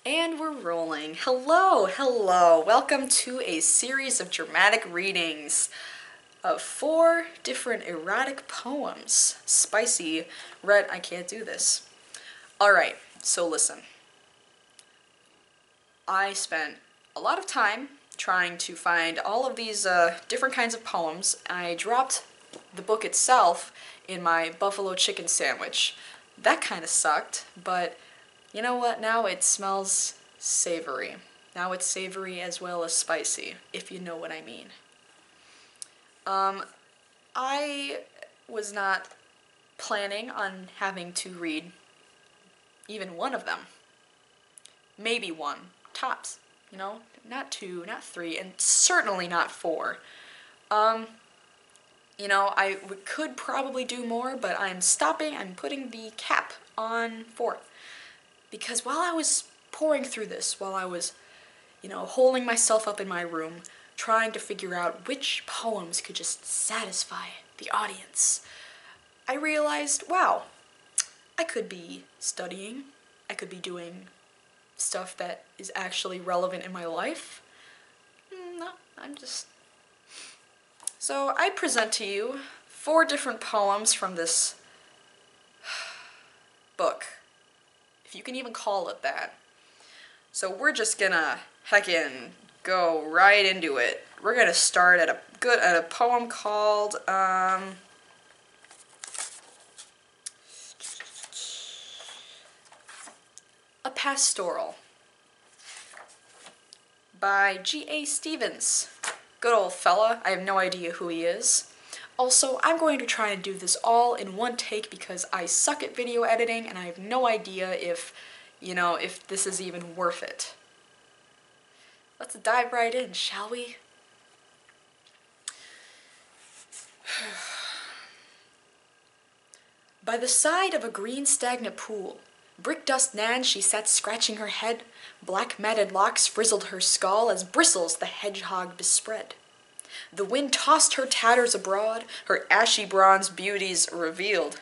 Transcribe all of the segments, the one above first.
And we're rolling. Hello, hello. Welcome to a series of dramatic readings of 4 different erotic poems. Spicy. Red, I can't do this. Alright, so listen. I spent a lot of time trying to find all of these different kinds of poems. I dropped the book itself in my buffalo chicken sandwich. That kind of sucked, but you know what? Now it smells savory. Now it's savory as well as spicy, if you know what I mean. I was not planning on having to read even one of them. Maybe one, tops, you know? Not 2, not 3, and certainly not 4. You know, I could probably do more, but I'm putting the cap on 4. Because while I was pouring through this, while I was, you know, holding myself up in my room, trying to figure out which poems could just satisfy the audience, I realized, wow, I could be studying, I could be doing stuff that is actually relevant in my life. No, I'm just... So I present to you 4 different poems from this book. If you can even call it that. So we're just gonna heckin' go right into it. We're gonna start at a poem called A Pastoral by G.A. Stevens. Good old fella. I have no idea who he is. Also, I'm going to try and do this all in one take because I suck at video editing and I have no idea if, you know, if this is even worth it. Let's dive right in, shall we? By the side of a green stagnant pool, brick-dust Nan she sat scratching her head, black matted locks frizzled her skull as bristles the hedgehog bespread. The wind tossed her tatters abroad, her ashy bronze beauties revealed.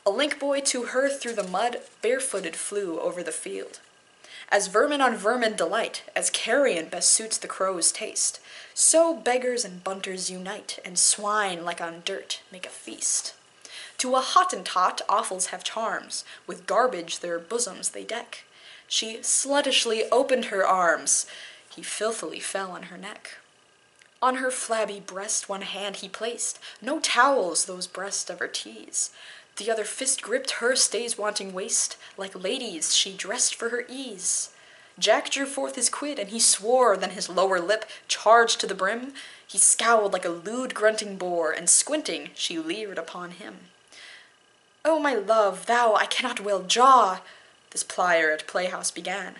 A link boy to her through the mud, barefooted flew over the field. As vermin on vermin delight, as carrion best suits the crow's taste, so beggars and bunters unite, and swine like on dirt make a feast. To a Hottentot offals have charms, with garbage their bosoms they deck. She sluttishly opened her arms, he filthily fell on her neck. On her flabby breast one hand he placed, no towels those breasts ever tease. The other fist gripped her stays wanting waist, like ladies she dressed for her ease. Jack drew forth his quid, and he swore, then his lower lip charged to the brim. He scowled like a lewd grunting boar, and squinting she leered upon him. "Oh, my love, thou I cannot well jaw," this plier at playhouse began.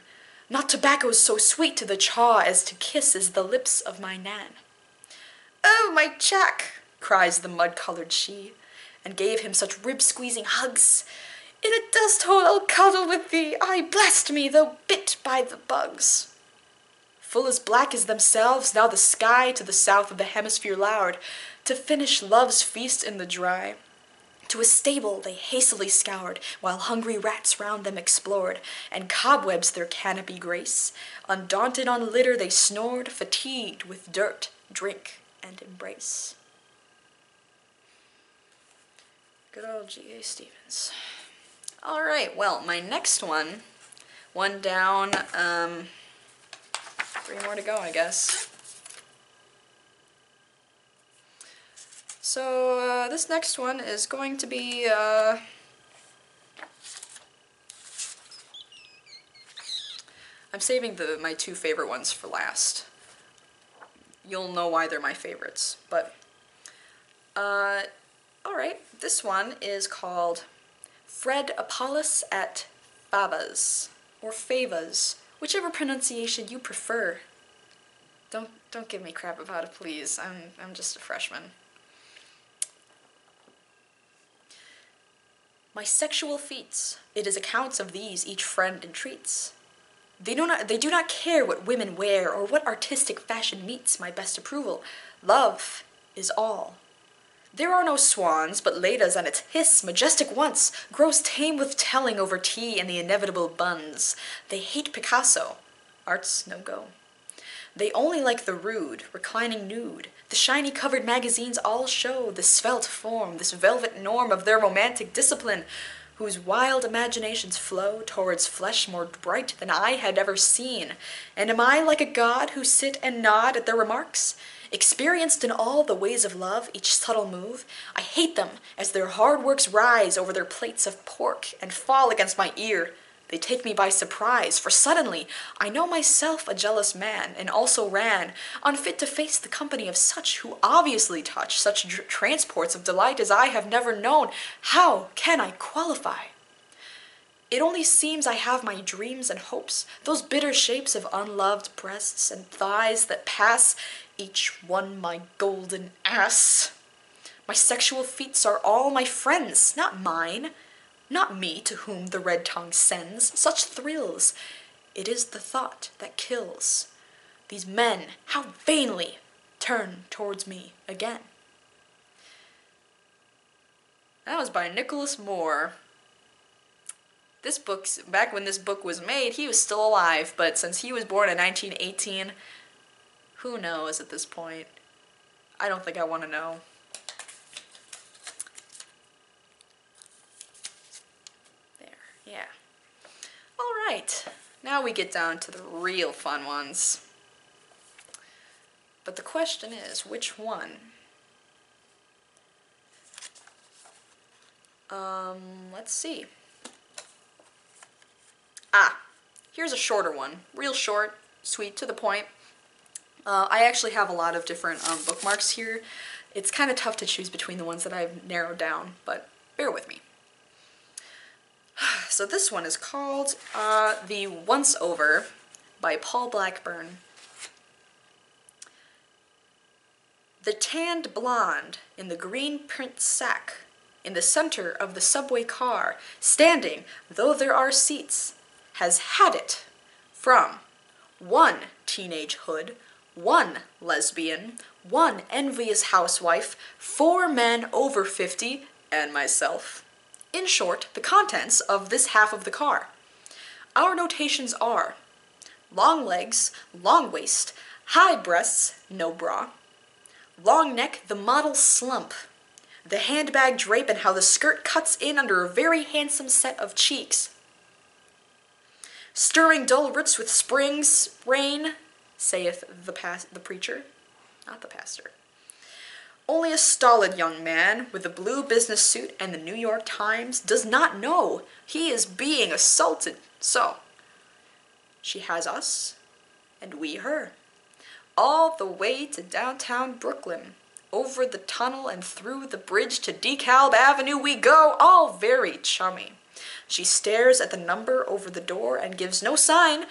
"Not tobacco's so sweet to the chaw as to kiss is the lips of my Nan." "Oh, my Jack," cries the mud-colored she, and gave him such rib-squeezing hugs. "In a dust-hole I'll cuddle with thee, I blast me, though bit by the bugs." Full as black as themselves, now the sky to the south of the hemisphere lowered, to finish love's feast in the dry. To a stable they hastily scoured, while hungry rats round them explored, and cobwebs their canopy grace. Undaunted on litter they snored, fatigued with dirt, drink, and embrace. Good old G.A. Stevens. Alright, well, my next one down, 3 more to go, I guess. So, this next one is going to be, I'm saving my 2 favorite ones for last. You'll know why they're my favorites, but, alright, this one is called Fred Apollos at Favas, or Favas, whichever pronunciation you prefer. Don't give me crap about it, please. I'm just a freshman. My sexual feats, it is accounts of these each friend entreats. They do not care what women wear, or what artistic fashion meets my best approval. Love is all. There are no swans, but Leda's and its hiss, majestic once, grows tame with telling over tea and the inevitable buns. They hate Picasso. Art's no go. They only like the rude, reclining nude. The shiny covered magazines all show the svelte form, this velvet norm of their romantic discipline, whose wild imaginations flow towards flesh more bright than I had ever seen. And am I like a god who sit and nod at their remarks? Experienced in all the ways of love, each subtle move, I hate them as their hard works rise over their plates of pork and fall against my ear. They take me by surprise, for suddenly I know myself a jealous man, and also ran, unfit to face the company of such who obviously touch such transports of delight as I have never known. How can I qualify? It only seems I have my dreams and hopes, those bitter shapes of unloved breasts and thighs that pass, each one my golden ass. My sexual feats are all my friends, not mine. Not me to whom the red tongue sends such thrills. It is the thought that kills. These men, how vainly, turn towards me again. That was by Nicholas Moore. This book's, back when this book was made, he was still alive, but since he was born in 1918, who knows at this point? I don't think I want to know. Yeah. Alright, now we get down to the real fun ones. But the question is, which one? Let's see. Here's a shorter one. Real short, sweet, to the point. I actually have a lot of different bookmarks here. It's kind of tough to choose between the ones that I've narrowed down, but bear with me. So this one is called The Once Over by Paul Blackburn. The tanned blonde in the green print sack in the center of the subway car, standing, though there are seats, has had it from one teenage hood, one lesbian, one envious housewife, 4 men over 50, and myself. In short, the contents of this half of the car. Our notations are: long legs, long waist, high breasts, no bra, long neck, the model slump, the handbag drape and how the skirt cuts in under a very handsome set of cheeks, stirring dull roots with spring's rain, saith the preacher, not the pastor. Only a stolid young man with a blue business suit and the New York Times does not know he is being assaulted. So, she has us, and we her. All the way to downtown Brooklyn. Over the tunnel and through the bridge to DeKalb Avenue we go, all very chummy. She stares at the number over the door and gives no sign,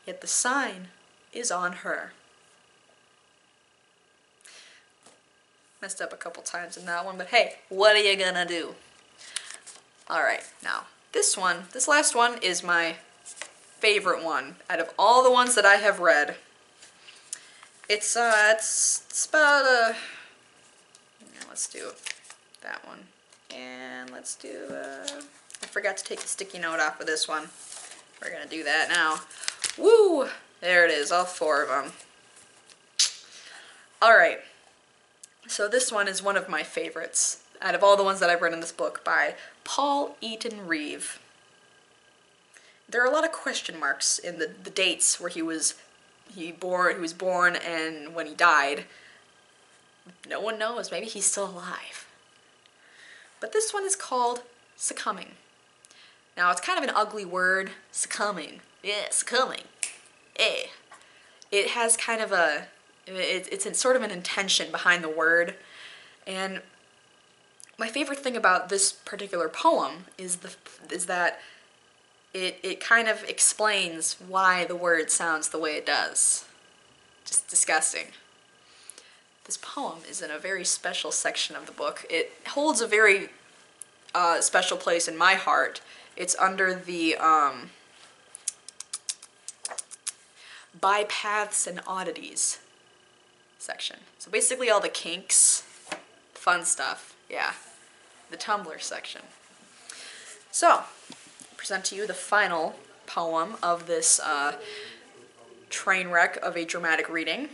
yet the sign is on her. Messed up a couple times in that one, but hey, what are you gonna do? Alright, now, this last one is my favorite one out of all the ones that I have read. It's about let's do that one. And let's do, I forgot to take the sticky note off of this one. We're gonna do that now. Woo! There it is, all 4 of them. Alright. So this one is one of my favorites out of all the ones that I've read in this book, by Paul Eaton Reeve. There are a lot of question marks in the dates where he was born and when he died. No one knows. Maybe he's still alive. But this one is called Succumbing. Now it's kind of an ugly word, succumbing. Yeah, succumbing. Eh. It has kind of a it's sort of an intention behind the word, and my favorite thing about this particular poem is that it kind of explains why the word sounds the way it does. Just disgusting. This poem is in a very special section of the book. It holds a very special place in my heart. It's under the bypaths and oddities section. So basically all the kinks, Fun stuff, yeah. The Tumblr section. So, I present to you the final poem of this train wreck of a dramatic reading.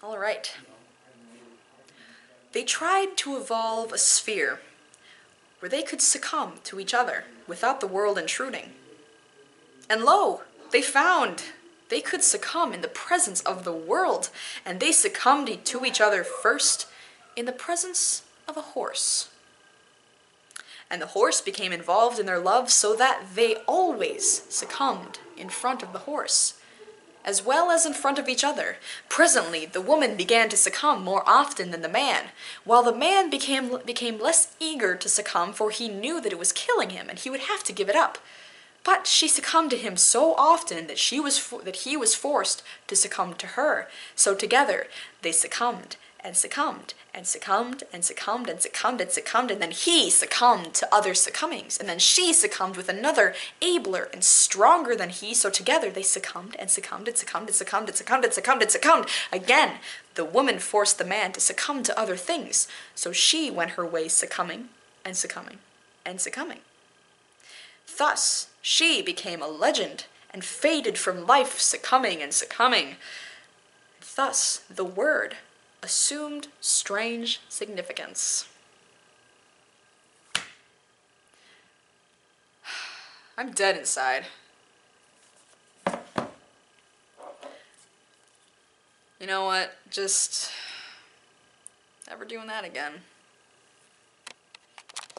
All right. They tried to evolve a sphere where they could succumb to each other without the world intruding. And lo, they found they could succumb in the presence of the world, and they succumbed to each other first in the presence of a horse. And the horse became involved in their love so that they always succumbed in front of the horse, as well as in front of each other. Presently, the woman began to succumb more often than the man, while the man became less eager to succumb, for he knew that it was killing him and he would have to give it up. But she succumbed to him so often that he was forced to succumb to her. So together, they succumbed and succumbed and succumbed and succumbed and succumbed and succumbed, and then he succumbed to other succumbings, and then she succumbed with another abler and stronger than he. So together they succumbed and succumbed and succumbed and succumbed and succumbed and succumbed and succumbed. Again, the woman forced the man to succumb to other things, so she went her way succumbing and succumbing and succumbing. Thus, she became a legend and faded from life, succumbing and succumbing. Thus, the word assumed strange significance. I'm dead inside. You know what? Just never doing that again.